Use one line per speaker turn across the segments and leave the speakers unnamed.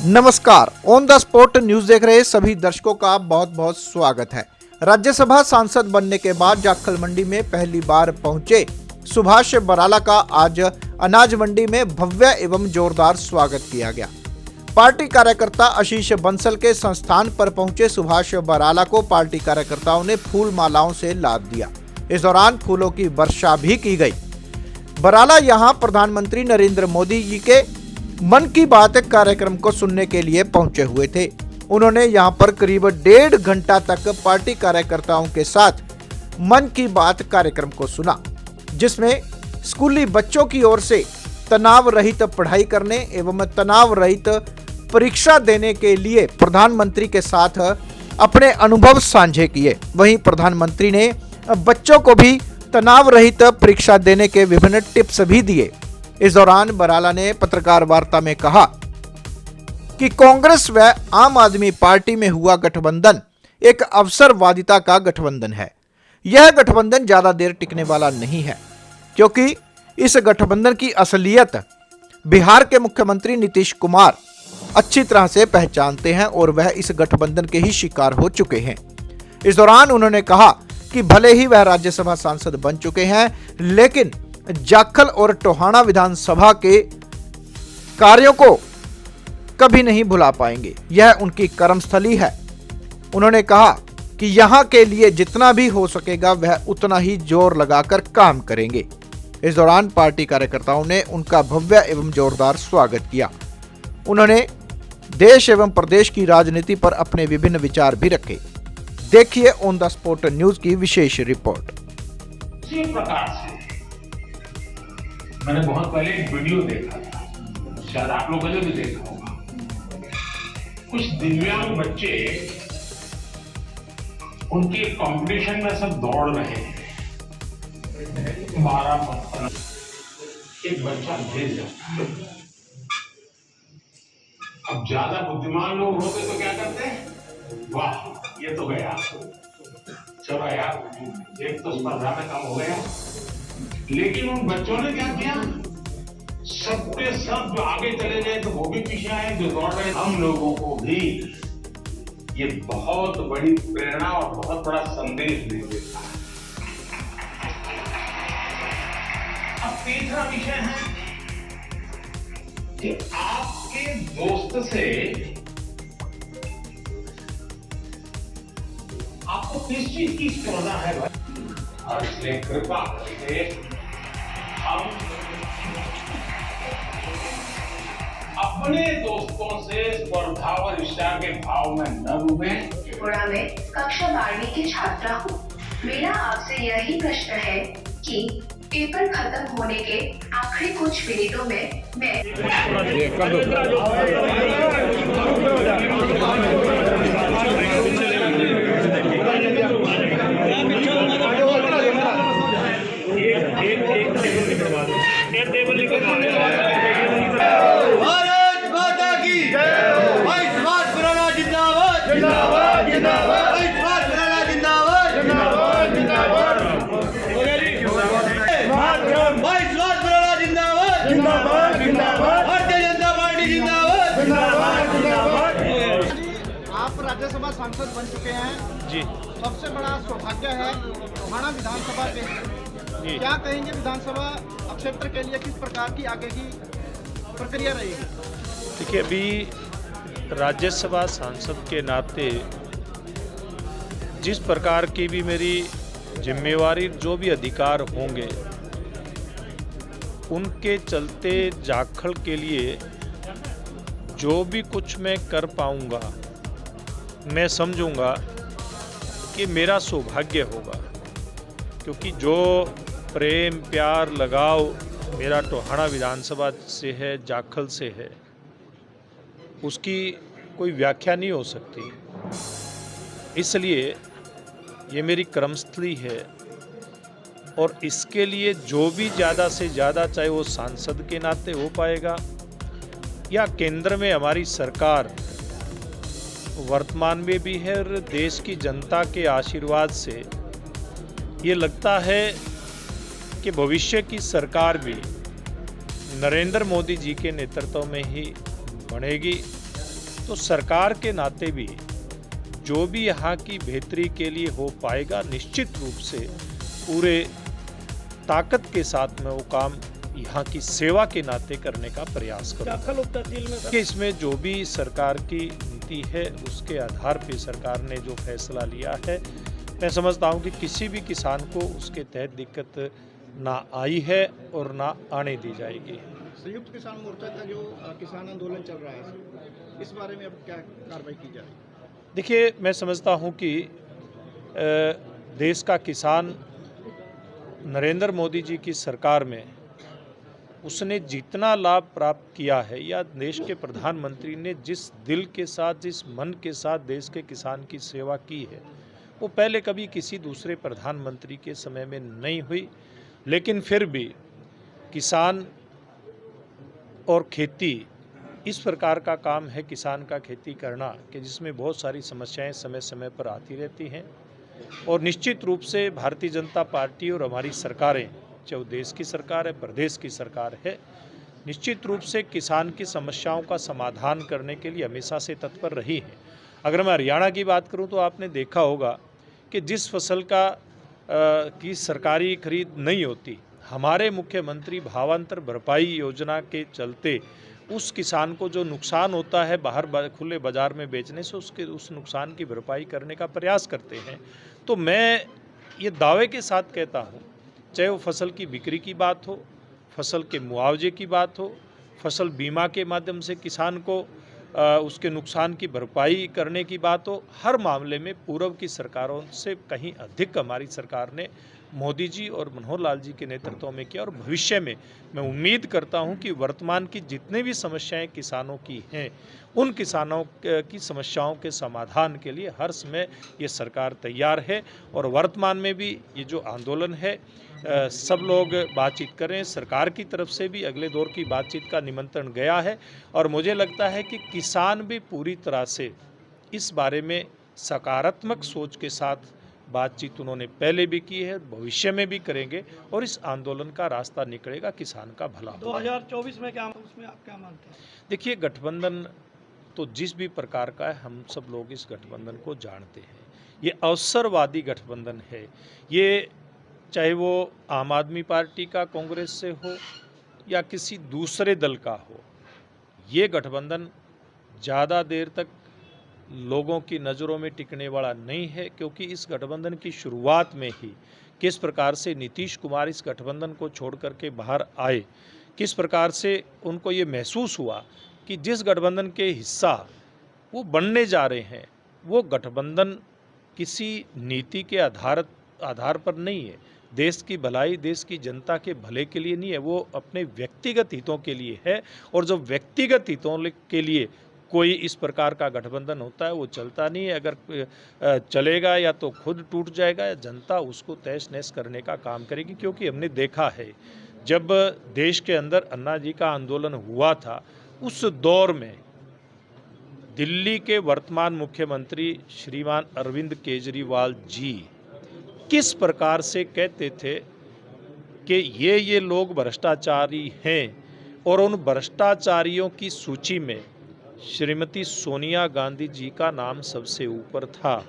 नमस्कार, on the spot news देख रहे सभी दर्शकों का बहुत बहुत स्वागत है। राज्यसभा सांसद बनने के बाद जाखल मंडी में पहली बार पहुंचे सुभाष बराला का आज अनाज मंडी में भव्य एवं जोरदार स्वागत किया गया। पार्टी कार्यकर्ता आशीष बंसल के संस्थान पर पहुंचे सुभाष बराला को पार्टी कार्यकर्ताओं ने फूल मालाओं से लाद दिया। इस दौरान फूलों की वर्षा भी की गई। बराला यहां प्रधानमंत्री नरेंद्र मोदी जी के मन की बात कार्यक्रम को सुनने के लिए पहुंचे हुए थे। उन्होंने यहां पर करीब 1.5 घंटा तक पार्टी कार्यकर्ताओं के साथ मन की बात कार्यक्रम को सुना, जिसमें स्कूली बच्चों की ओर से तनाव रहित पढ़ाई करने एवं तनाव रहित परीक्षा देने के लिए प्रधानमंत्री के साथ अपने अनुभव साझे किए। वहीं प्रधानमंत्री ने बच्चों को भी तनाव रहित परीक्षा देने के विभिन्न टिप्स भी दिए। इस दौरान बराला ने पत्रकार वार्ता में कहा कि कांग्रेस व आम आदमी पार्टी में हुआ गठबंधन एक अवसरवादिता का गठबंधन है। यह गठबंधन ज्यादा देर टिकने वाला नहीं है, क्योंकि इस गठबंधन की असलियत बिहार के मुख्यमंत्री नीतीश कुमार अच्छी तरह से पहचानते हैं और वह इस गठबंधन के ही शिकार हो चुके हैं। इस दौरान उन्होंने कहा कि भले ही वह राज्यसभा सांसद बन चुके हैं, लेकिन जाखल और टोहाना विधानसभा के कार्यों को कभी नहीं भुला पाएंगे। यह उनकी कर्मस्थली है। उन्होंने कहा कि यहां के लिए जितना भी हो सकेगा वह उतना ही जोर लगाकर काम करेंगे। इस दौरान पार्टी कार्यकर्ताओं ने उनका भव्य एवं जोरदार स्वागत किया। उन्होंने देश एवं प्रदेश की राजनीति पर अपने विभिन्न विचार भी रखे। देखिए ऑन द स्पॉट न्यूज की विशेष रिपोर्ट।
इसी प्रकार से मैंने बहुत पहले एक वीडियो देखा था, शायद आप लोगों ने भी देखा होगा। कुछ दिव्यांग बच्चे उनके कंपटीशन में सब दौड़ रहे हैं। 12 एक बच्चा गिर जाता है। अब ज्यादा बुद्धिमान लोग होते तो क्या करते हैं? वाह, ये तो गया, चलो यार एक तो स्पर्धा में कम हो गया। लेकिन उन बच्चों ने क्या किया? सब के सब जो आगे चले गए तो वो भी पीछे आए, जो दौड़ रहे। हम लोगों को भी ये बहुत बड़ी प्रेरणा और बहुत बड़ा संदेश दे देता है। अब तीसरा विषय है कि आपके दोस्त से आपको किस चीज की स्पर्धा है भाई? और इसलिए कृपा करके हम अपने दोस्तों से स्पर्धा और ईर्ष्या के भाव में न डूबे।
त्रिपुरा में कक्षा 12वीं की छात्रा हूँ। मेरा आपसे यही प्रश्न है कि पेपर खत्म होने के आखिरी कुछ मिनटों में मैं
भारत माता की जय। भाई सुभाष बराला जिंदाबाद जिंदाबाद जिंदाबाद। भाई सुभाष बराला जिंदाबाद जिंदाबाद जिंदाबाद। भाई सुभाष बराला जिंदाबाद जिंदाबाद जिंदाबाद। भारतीय जनता पार्टी जिंदाबाद जिंदाबाद जिंदाबाद।
आप राज्यसभा सांसद बन चुके हैं जी। सबसे बड़ा सौभाग्य है टोहाना विधानसभा के। क्या कहेंगे विधानसभा क्षेत्र के लिए किस प्रकार की आगे की प्रक्रिया रहेगी?
देखिए, अभी राज्यसभा सांसद के नाते जिस प्रकार की भी मेरी जिम्मेवारी, जो भी अधिकार होंगे, उनके चलते जाखल के लिए जो भी कुछ मैं कर पाऊंगा, मैं समझूंगा कि मेरा सौभाग्य होगा। क्योंकि जो प्रेम प्यार लगाव मेरा टोहाना विधानसभा से है, जाखल से है, उसकी कोई व्याख्या नहीं हो सकती। इसलिए ये मेरी कर्मस्थली है और इसके लिए जो भी ज़्यादा से ज़्यादा, चाहे वो सांसद के नाते हो पाएगा या केंद्र में हमारी सरकार वर्तमान में भी है और देश की जनता के आशीर्वाद से ये लगता है कि भविष्य की सरकार भी नरेंद्र मोदी जी के नेतृत्व में ही बनेगी। तो सरकार के नाते भी जो भी यहाँ की बेहतरी के लिए हो पाएगा, निश्चित रूप से पूरे ताकत के साथ में वो काम यहाँ की सेवा के नाते करने का प्रयास करूँगा। कि इसमें जो भी सरकार की नीति है उसके आधार पर सरकार ने जो फैसला लिया है, मैं समझता हूँ कि किसी भी किसान को उसके तहत दिक्कत ना आई है और ना आने दी जाएगी।
संयुक्त किसान मोर्चा का जो किसान आंदोलन चल रहा है, इस बारे में अब क्या कार्रवाई की जाए?
देखिए, मैं समझता हूँ कि देश का किसान नरेंद्र मोदी जी की सरकार में उसने जितना लाभ प्राप्त किया है, या देश के प्रधानमंत्री ने जिस दिल के साथ, जिस मन के साथ देश के किसान की सेवा की है, वो पहले कभी किसी दूसरे प्रधानमंत्री के समय में नहीं हुई। लेकिन फिर भी किसान और खेती इस प्रकार का काम है, किसान का खेती करना, कि जिसमें बहुत सारी समस्याएं समय समय पर आती रहती हैं। और निश्चित रूप से भारतीय जनता पार्टी और हमारी सरकारें, चाहे देश की सरकार है, प्रदेश की सरकार है, निश्चित रूप से किसान की समस्याओं का समाधान करने के लिए हमेशा से तत्पर रही है। अगर मैं हरियाणा की बात करूं तो आपने देखा होगा कि जिस फसल की सरकारी खरीद नहीं होती, हमारे मुख्यमंत्री भावांतर भरपाई योजना के चलते उस किसान को जो नुकसान होता है बाहर खुले बाजार में बेचने से, उस नुकसान की भरपाई करने का प्रयास करते हैं। तो मैं ये दावे के साथ कहता हूँ, चाहे वो फसल की बिक्री की बात हो, फसल के मुआवजे की बात हो, फसल बीमा के माध्यम से किसान को उसके नुकसान की भरपाई करने की बात हो, हर मामले में पूर्व की सरकारों से कहीं अधिक हमारी सरकार ने मोदी जी और मनोहर लाल जी के नेतृत्व में किया। और भविष्य में मैं उम्मीद करता हूं कि वर्तमान की जितनी भी समस्याएं किसानों की हैं, उन किसानों की समस्याओं के समाधान के लिए हर समय ये सरकार तैयार है। और वर्तमान में भी ये जो आंदोलन है, सब लोग बातचीत करें। सरकार की तरफ से भी अगले दौर की बातचीत का निमंत्रण गया है, और मुझे लगता है कि किसान भी पूरी तरह से इस बारे में सकारात्मक सोच के साथ बातचीत उन्होंने पहले भी की है, भविष्य में भी करेंगे, और इस आंदोलन का रास्ता निकलेगा, किसान का भला होगा।
2024 में क्या, उसमें आप क्या मानते हैं?
देखिए, गठबंधन तो जिस भी प्रकार का है, हम सब लोग इस गठबंधन को जानते हैं। ये अवसरवादी गठबंधन है। ये चाहे वो आम आदमी पार्टी का कांग्रेस से हो या किसी दूसरे दल का हो, ये गठबंधन ज़्यादा देर तक लोगों की नज़रों में टिकने वाला नहीं है, क्योंकि इस गठबंधन की शुरुआत में ही किस प्रकार से नीतीश कुमार इस गठबंधन को छोड़ करके बाहर आए, किस प्रकार से उनको ये महसूस हुआ कि जिस गठबंधन के हिस्सा वो बनने जा रहे हैं, वो गठबंधन किसी नीति के आधार पर नहीं है, देश की भलाई, देश की जनता के भले के लिए नहीं है, वो अपने व्यक्तिगत हितों के लिए है। और जो व्यक्तिगत हितों के लिए कोई इस प्रकार का गठबंधन होता है, वो चलता नहीं है। अगर चलेगा या तो खुद टूट जाएगा, या जनता उसको तहस नहस करने का काम करेगी। क्योंकि हमने देखा है, जब देश के अंदर अन्ना जी का आंदोलन हुआ था, उस दौर में दिल्ली के वर्तमान मुख्यमंत्री श्रीमान अरविंद केजरीवाल जी किस प्रकार से कहते थे कि ये लोग भ्रष्टाचारी हैं, और उन भ्रष्टाचारियों की सूची में श्रीमती सोनिया गांधी जी का नाम सबसे ऊपर था,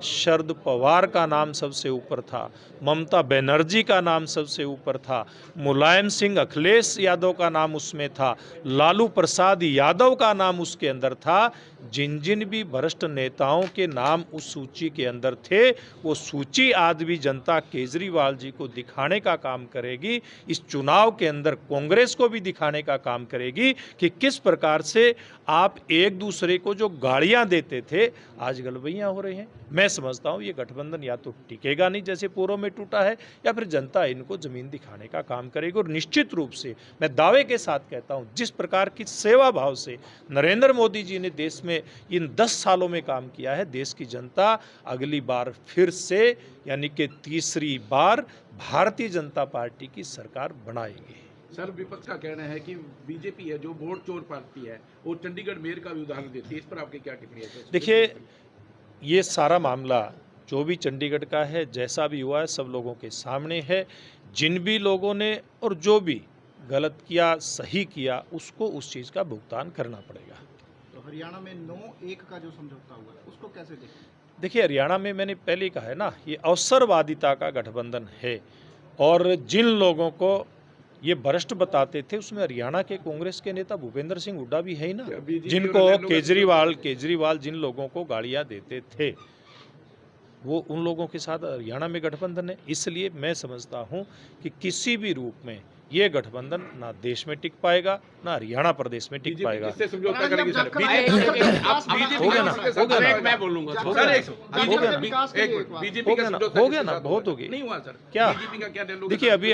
शरद पवार का नाम सबसे ऊपर था, ममता बनर्जी का नाम सबसे ऊपर था, मुलायम सिंह अखिलेश यादव का नाम उसमें था, लालू प्रसाद यादव का नाम उसके अंदर था। जिन जिन भी भ्रष्ट नेताओं के नाम उस सूची के अंदर थे, वो सूची आज भी जनता केजरीवाल जी को दिखाने का काम करेगी। इस चुनाव के अंदर कांग्रेस को भी दिखाने का काम करेगी कि किस प्रकार से आप एक दूसरे को जो गालियां देते थे, आज गलबैयां हो रही हैं। मैं समझता हूं ये गठबंधन या तो टिकेगा नहीं जैसे पूर्व में टूटा है, या फिर जनता इनको जमीन दिखाने का काम करेगी। और निश्चित रूप से मैं दावे के साथ कहता हूं, जिस प्रकार की सेवा भाव से नरेंद्र मोदी जी ने देश में इन 10 सालों में काम किया है, देश की जनता अगली बार फिर से, यानी कि तीसरी बार भारतीय जनता पार्टी की सरकार बनाएगी।
सर, विपक्ष का कहना है कि बीजेपी है जो वोट चोर पार्टी है, वो चंडीगढ़ मेयर का भी उदाहरण देती है। इस पर आपकी क्या टिप्पणी है?
देखिए, ये सारा मामला जो भी चंडीगढ़ का है, जैसा भी हुआ है, सब लोगों के सामने है। जिन भी लोगों ने और जो भी गलत किया सही किया उसको उस चीज़ का भुगतान करना पड़ेगा।
तो हरियाणा में 9-1 का जो समझौता हुआ है उसको कैसे देखें?
देखिए, हरियाणा में मैंने पहले ही कहा है ना, ये अवसरवादिता का गठबंधन है और जिन लोगों को ये भ्रष्ट बताते थे उसमें हरियाणा के कांग्रेस के नेता भूपेंद्र सिंह हुड्डा भी है ही ना,
BJP
जिनको
और नैनो
केजरीवाल जिन लोगों को गालियां देते थे वो उन लोगों के साथ हरियाणा में गठबंधन है। इसलिए मैं समझता हूं कि किसी भी रूप में ये गठबंधन ना देश में टिक पाएगा ना हरियाणा प्रदेश में टिक
बीजेपी
पाएगा।
किससे समझौता करेगी सर?
हो गया ना, हो गया ना,
मैं बोलूंगा
हो
सर,
गया
एक मिनट, बीजेपी का समझौता
हो गया ना,
किसके साथ
बहुत
हुआ?
हो गई।
नहीं हुआ सर,
क्या?
बीजेपी का क्या dialogue
देखिए,
है?
अभी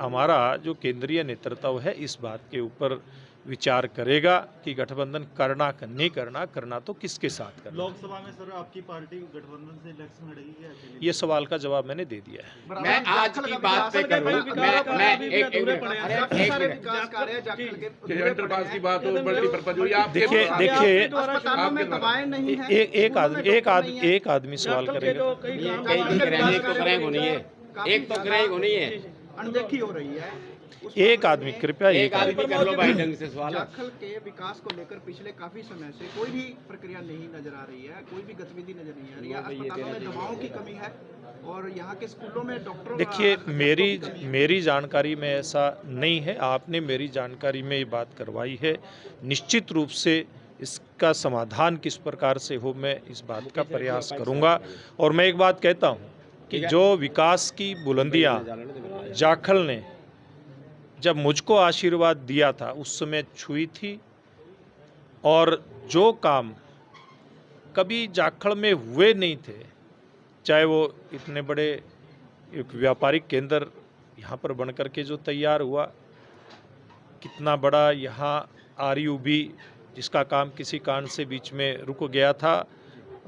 हमारा जो केंद्रीय नेतृत्व है इस बात के ऊपर विचार करेगा कि गठबंधन करना नहीं करना तो किसके साथ करना।
लोकसभा में सर आपकी पार्टी गठबंधन से इलेक्शन लड़ेगी या अकेले?
ये सवाल का जवाब मैंने दे दिया है।
मैं आज की बात पे करूं, मैं एक
अंडरपास की बात हो, मल्टीपर्पज हो, या आपके
देखिए,
अस्पतालों में दवाएं नहीं है।
एक आदमी सवाल करेगा।
एक तो करेंगे नहीं है,
अनदेखी हो रही है।
एक आदमी, कृपया
एक आदमी कर लो भाई ढंग से सवाल।
जाखल के विकास को लेकर पिछले काफी समय से कोई भी प्रक्रिया नहीं नजर आ रही है, कोई भी गतिविधि नजर नहीं आ रही है। अस्पतालों में दवाओं की कमी है और यहाँ के स्कूलों में डॉक्टरों
देखिए, मेरी जानकारी में ऐसा नहीं है। आपने मेरी जानकारी में ये बात करवाई है। निश्चित रूप से इसका समाधान किस प्रकार से हो, मैं इस बात का प्रयास करूँगा। और मैं एक बात कहता हूँ कि जो विकास की बुलंदियाँ जाखल ने जब मुझको आशीर्वाद दिया था उस समय छुई थी, और जो काम कभी जाखल में हुए नहीं थे, चाहे वो इतने बड़े एक व्यापारिक केंद्र यहाँ पर बनकर के जो तैयार हुआ, कितना बड़ा यहाँ RUB जिसका काम किसी कारण से बीच में रुक गया था,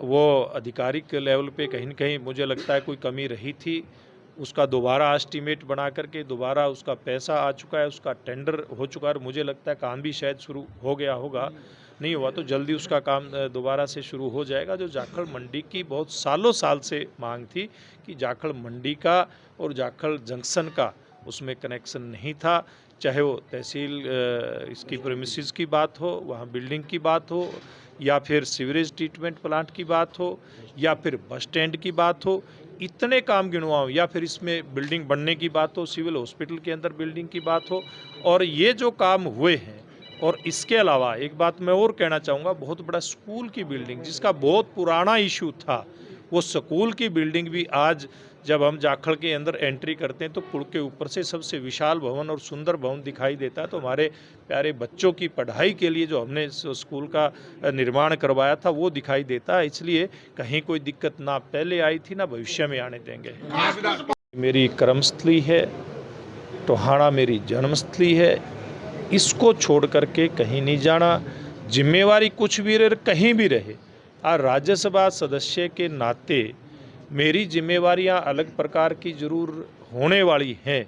वो आधिकारिक लेवल पे कहीं न कहीं मुझे लगता है कोई कमी रही थी। उसका दोबारा एस्टीमेट बना करके दोबारा उसका पैसा आ चुका है, उसका टेंडर हो चुका है और मुझे लगता है काम भी शायद शुरू हो गया होगा, नहीं हुआ तो जल्दी उसका काम दोबारा से शुरू हो जाएगा। जो जाखल मंडी की बहुत सालों साल से मांग थी कि जाखल मंडी का और जाखल जंक्शन का उसमें कनेक्शन नहीं था, चाहे वो तहसील इसकी प्रेमिसेस की बात हो, वहाँ बिल्डिंग की बात हो, या फिर सीवरेज ट्रीटमेंट प्लांट की बात हो, या फिर बस स्टैंड की बात हो, इतने काम गिनवाओ, या फिर इसमें बिल्डिंग बनने की बात हो, सिविल हॉस्पिटल के अंदर बिल्डिंग की बात हो, और ये जो काम हुए हैं। और इसके अलावा एक बात मैं और कहना चाहूँगा, बहुत बड़ा स्कूल की बिल्डिंग जिसका बहुत पुराना इशू था, वो स्कूल की बिल्डिंग भी आज जब हम जाखल के अंदर एंट्री करते हैं तो पुल के ऊपर से सबसे विशाल भवन और सुंदर भवन दिखाई देता है। तो हमारे प्यारे बच्चों की पढ़ाई के लिए जो हमने स्कूल का निर्माण करवाया था वो दिखाई देता है। इसलिए कहीं कोई दिक्कत ना पहले आई थी ना भविष्य में आने देंगे। मेरी कर्मस्थली है, टोहाना मेरी जन्मस्थली है, इसको छोड़ करके कहीं नहीं जाना। जिम्मेवारी कुछ भी रहे, कहीं भी रहे, और राज्यसभा सदस्य के नाते मेरी जिम्मेवारियां अलग प्रकार की जरूर होने वाली हैं,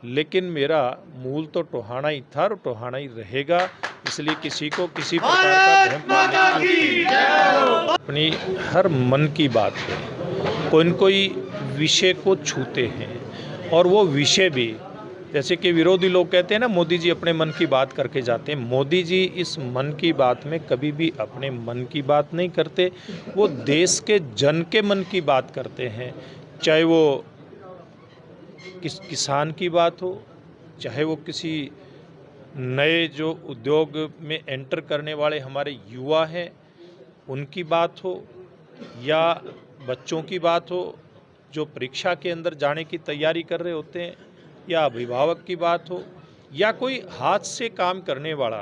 लेकिन मेरा मूल तो टोहाना ही था और टोहाना ही रहेगा। इसलिए किसी को किसी प्रकार का भ्रम, अपनी हर मन की बात पे कोई विषय को छूते हैं, और वो विषय भी जैसे कि विरोधी लोग कहते हैं ना, मोदी जी अपने मन की बात करके जाते हैं। मोदी जी इस मन की बात में कभी भी अपने मन की बात नहीं करते, वो देश के जन के मन की बात करते हैं। चाहे वो किसान की बात हो, चाहे वो किसी नए जो उद्योग में एंटर करने वाले हमारे युवा हैं उनकी बात हो, या बच्चों की बात हो जो परीक्षा के अंदर जाने की तैयारी कर रहे होते हैं, या अभिभावक की बात हो, या कोई हाथ से काम करने वाला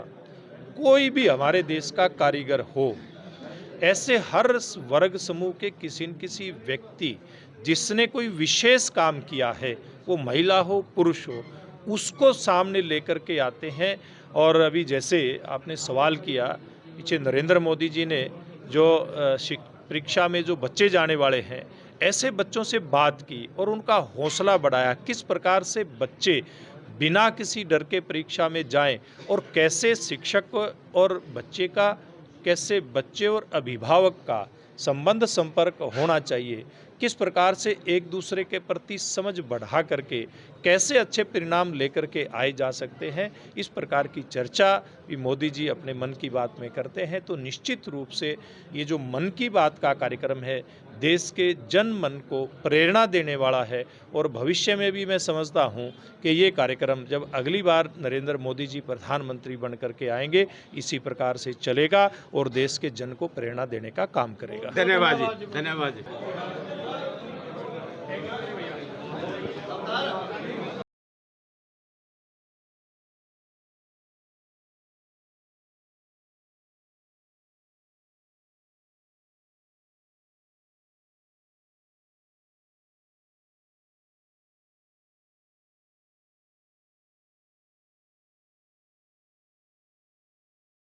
कोई भी हमारे देश का कारीगर हो, ऐसे हर वर्ग समूह के किसी न किसी व्यक्ति जिसने कोई विशेष काम किया है, वो महिला हो पुरुष हो, उसको सामने लेकर के आते हैं। और अभी जैसे आपने सवाल किया, पीछे नरेंद्र मोदी जी ने जो परीक्षा में जो बच्चे जाने वाले हैं, ऐसे बच्चों से बात की और उनका हौसला बढ़ाया, किस प्रकार से बच्चे बिना किसी डर के परीक्षा में जाएं, और कैसे शिक्षक और बच्चे का, कैसे बच्चे और अभिभावक का संबंध संपर्क होना चाहिए, किस प्रकार से एक दूसरे के प्रति समझ बढ़ा करके कैसे अच्छे परिणाम लेकर के आए जा सकते हैं, इस प्रकार की चर्चा भी मोदी जी अपने मन की बात में करते हैं। तो निश्चित रूप से ये जो मन की बात का कार्यक्रम है देश के जन मन को प्रेरणा देने वाला है और भविष्य में भी मैं समझता हूँ कि ये कार्यक्रम जब अगली बार नरेंद्र मोदी जी प्रधानमंत्री बन करके आएंगे इसी प्रकार से चलेगा और देश के जन को प्रेरणा देने का काम करेगा।
धन्यवाद जी, धन्यवाद जी।